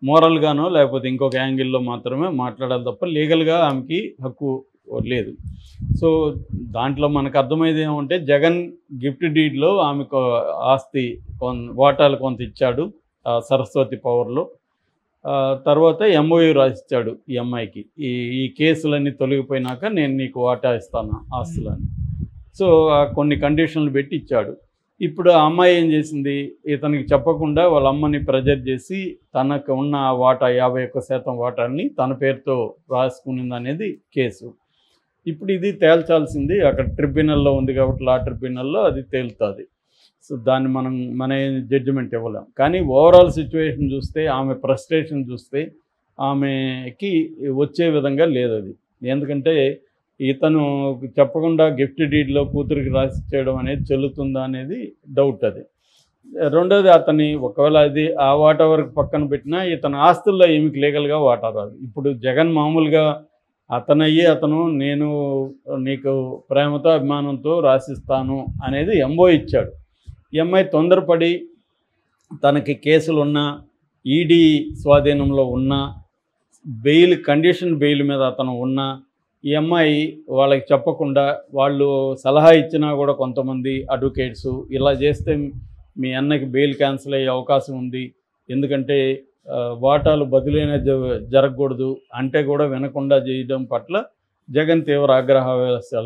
మోరల్గానో లేకపోతే ఇంకొక యాంగిల్లో మాత్రమే మాట్లాడాలి తప్ప లీగల్గా ఆమెకి హక్కు లేదు. సో దాంట్లో మనకు అర్థమైంది ఏమంటే జగన్ గిఫ్ట్ డీడ్లో ఆమెకు ఆస్తి వాటాలు కొంత ఇచ్చాడు సరస్వతి పవర్లో. తర్వాత ఎంఓయూ రాసిచ్చాడు ఈ అమ్మాయికి, ఈ కేసులన్నీ తొలగిపోయినాక నేను నీకు వాటా ఇస్తాను ఆస్తులని. సో కొన్ని కండిషన్లు పెట్టి ఇచ్చాడు. ఇప్పుడు ఆ అమ్మాయి ఏం చేసింది, ఇతనికి చెప్పకుండా వాళ్ళ అమ్మని ప్రెజర్ చేసి తనకు ఉన్న వాటా 51% వాటాన్ని తన పేరుతో రాసుకునింది అనేది కేసు. ఇప్పుడు ఇది తేల్చాల్సింది అక్కడ ట్రిబ్యునల్లో ఉంది కాబట్టి లా ట్రిబ్యునల్లో అది తేలుతుంది. సో దాన్ని మన జడ్జిమెంట్ ఇవ్వలేం. కానీ ఓవరాల్ సిచ్యువేషన్ చూస్తే ఆమె ఫ్రస్ట్రేషన్ చూస్తే ఆమెకి వచ్చే విధంగా లేదు అది. ఎందుకంటే ఇతను చెప్పకుండా గిఫ్ట్ డీడ్లో కూతురికి రాసి చేయడం అనేది చెల్లుతుందా అనేది డౌట్. అది రెండోది, అతని ఒకవేళ అది ఆ వాటా వరకు పక్కన పెట్టినా ఇతని ఆస్తుల్లో ఏమికి లీగల్గా వాటా రాదు. ఇప్పుడు జగన్ మామూలుగా అతను నేను నీకు ప్రేమతో అభిమానంతో రాసిస్తాను అనేది ఎంఓ ఇచ్చాడు. ఎంఐ తొందరపడి తనకి కేసులున్నా ఈడీ స్వాధీనంలో ఉన్నా కండిషన్ బెయిల్ మీద అతను ఉన్నా ఈ అమ్మాయి వాళ్ళకి చెప్పకుండా, వాళ్ళు సలహా ఇచ్చినా కూడా కొంతమంది అడ్వకేట్స్ ఇలా చేస్తే మీ అన్నకి బెయిల్ క్యాన్సిల్ అయ్యే అవకాశం ఉంది, ఎందుకంటే వాటాలు బదిలైన జరగకూడదు అంటే కూడా వినకుండా చేయడం పట్ల జగన్ తీవ్ర ఆగ్రహ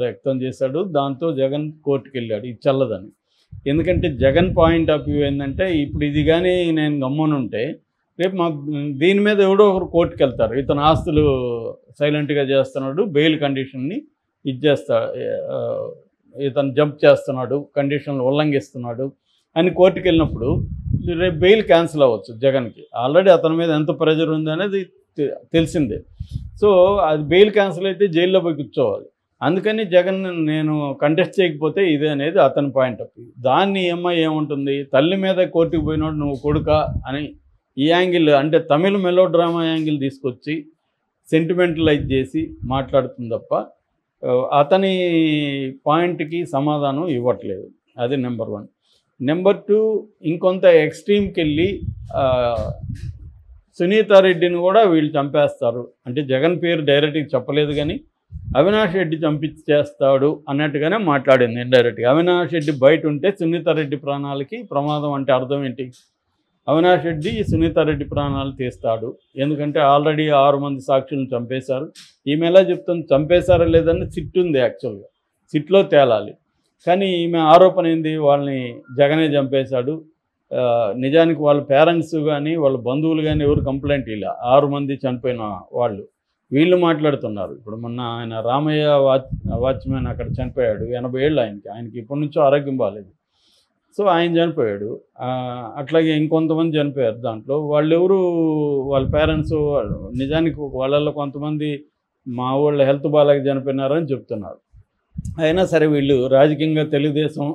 వ్యక్తం చేశాడు. దాంతో జగన్ కోర్టుకు వెళ్ళాడు ఇది చల్లదని. ఎందుకంటే జగన్ పాయింట్ ఆఫ్ వ్యూ ఏంటంటే, ఇప్పుడు ఇది కానీ నేను గమ్మునుంటే రేపు దీని మీద ఎవడో ఒకరు కోర్టుకు వెళ్తారు, ఇతను ఆస్తులు సైలెంట్గా చేస్తున్నాడు, బెయిల్ కండిషన్ని ఇతను జంప్ చేస్తున్నాడు, కండిషన్లు ఉల్లంఘిస్తున్నాడు అని కోర్టుకు వెళ్ళినప్పుడు రేపు బెయిల్ క్యాన్సిల్ అవ్వచ్చు జగన్కి. ఆల్రెడీ అతని మీద ఎంత ప్రెజర్ ఉంది అనేది తెలిసిందే. సో అది బెయిల్ క్యాన్సిల్ అయితే జైల్లో పోయి కూర్చోవాలి. అందుకని జగన్ నేను కంటెస్ట్ చేయకపోతే ఇదే అనేది అతని పాయింట్ ఆఫ్ వ్యూ. దాన్ని ఏముంటుంది, తల్లి మీద కోర్టుకు పోయినోడు నువ్వు కొడుకా అని ఈ యాంగిల్, అంటే తమిళ మెలో డ్రామా యాంగిల్ తీసుకొచ్చి సెంటిమెంటలైజ్ చేసి మాట్లాడుతుంది తప్ప అతని పాయింట్కి సమాధానం ఇవ్వట్లేదు. అది నెంబర్ 1. నెంబర్ 2, ఇంకొంత ఎక్స్ట్రీమ్కి వెళ్ళి సునీతారెడ్డిని కూడా వీళ్ళు చంపేస్తారు అంటే జగన్ పేరు డైరెక్ట్గా చెప్పలేదు కానీ అవినాష్ రెడ్డి చంపించేస్తాడు అన్నట్టుగానే మాట్లాడింది ఇండైరెక్ట్గా. అవినాష్ రెడ్డి బయట ఉంటే సునీతారెడ్డి ప్రాణాలకి ప్రమాదం అంటే అర్థం ఏంటి? అవినాష్ రెడ్డి సునీతారెడ్డి ప్రాణాలు తీస్తాడు, ఎందుకంటే ఆల్రెడీ 6 మంది సాక్షులను చంపేశారు. ఈమె ఎలా చెప్తుంది చంపేశారా లేదని సిట్ ఉంది, యాక్చువల్గా సిట్లో తేలాలి. కానీ ఈమె ఆరోపణ ఏంది, వాళ్ళని జగనే చంపేశాడు. నిజానికి వాళ్ళ పేరెంట్స్ కానీ వాళ్ళ బంధువులు కానీ ఎవరు కంప్లైంట్ ఇలా 6 మంది చనిపోయిన వీళ్ళు మాట్లాడుతున్నారు. ఇప్పుడు మొన్న ఆయన రామయ్య వాచ్మెన్ అక్కడ చనిపోయాడు, 80 ఏళ్ళు ఆయనకి ఇప్పటి నుంచో ఆరోగ్యం బాగాలేదు. సో ఆయన చనిపోయాడు. అట్లాగే ఇంకొంతమంది చనిపోయారు. దాంట్లో వాళ్ళెవరు వాళ్ళ పేరెంట్స్ నిజానికి వాళ్ళల్లో కొంతమంది మా వాళ్ళ హెల్త్ బాగాలేక చనిపోయినారని చెప్తున్నారు. అయినా సరే వీళ్ళు రాజకీయంగా తెలుగుదేశం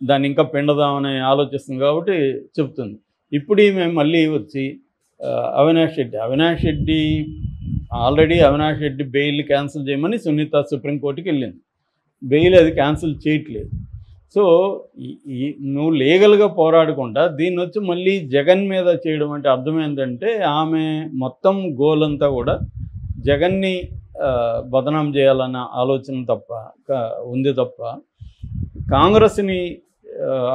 దాన్ని ఇంకా పిండదామని ఆలోచిస్తుంది కాబట్టి చెప్తుంది. ఇప్పుడు ఈమె మళ్ళీ వచ్చి Avinash Reddy already Avinash Reddy bail cancel చేయమని సునీత సుప్రీంకోర్టుకి వెళ్ళింది. బెయిల్ అది క్యాన్సిల్ చేయట్లేదు. సో నువ్వు లీగల్గా పోరాడకుండా దీన్ని వచ్చి మళ్ళీ జగన్ మీద చేయడం అంటే అర్థం ఏంటంటే ఆమె మొత్తం గోల్ అంతా కూడా జగన్ని బదనాం చేయాలన్న ఆలోచన ఉంది తప్ప కాంగ్రెస్ని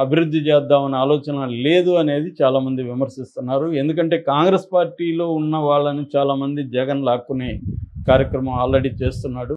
అభివృద్ధి చేద్దామన్న ఆలోచన లేదు అనేది చాలామంది విమర్శిస్తున్నారు. ఎందుకంటే కాంగ్రెస్ పార్టీలో ఉన్న వాళ్ళని చాలామంది జగన్ లాక్కునే కార్యక్రమం ఆల్రెడీ చేస్తున్నాడు.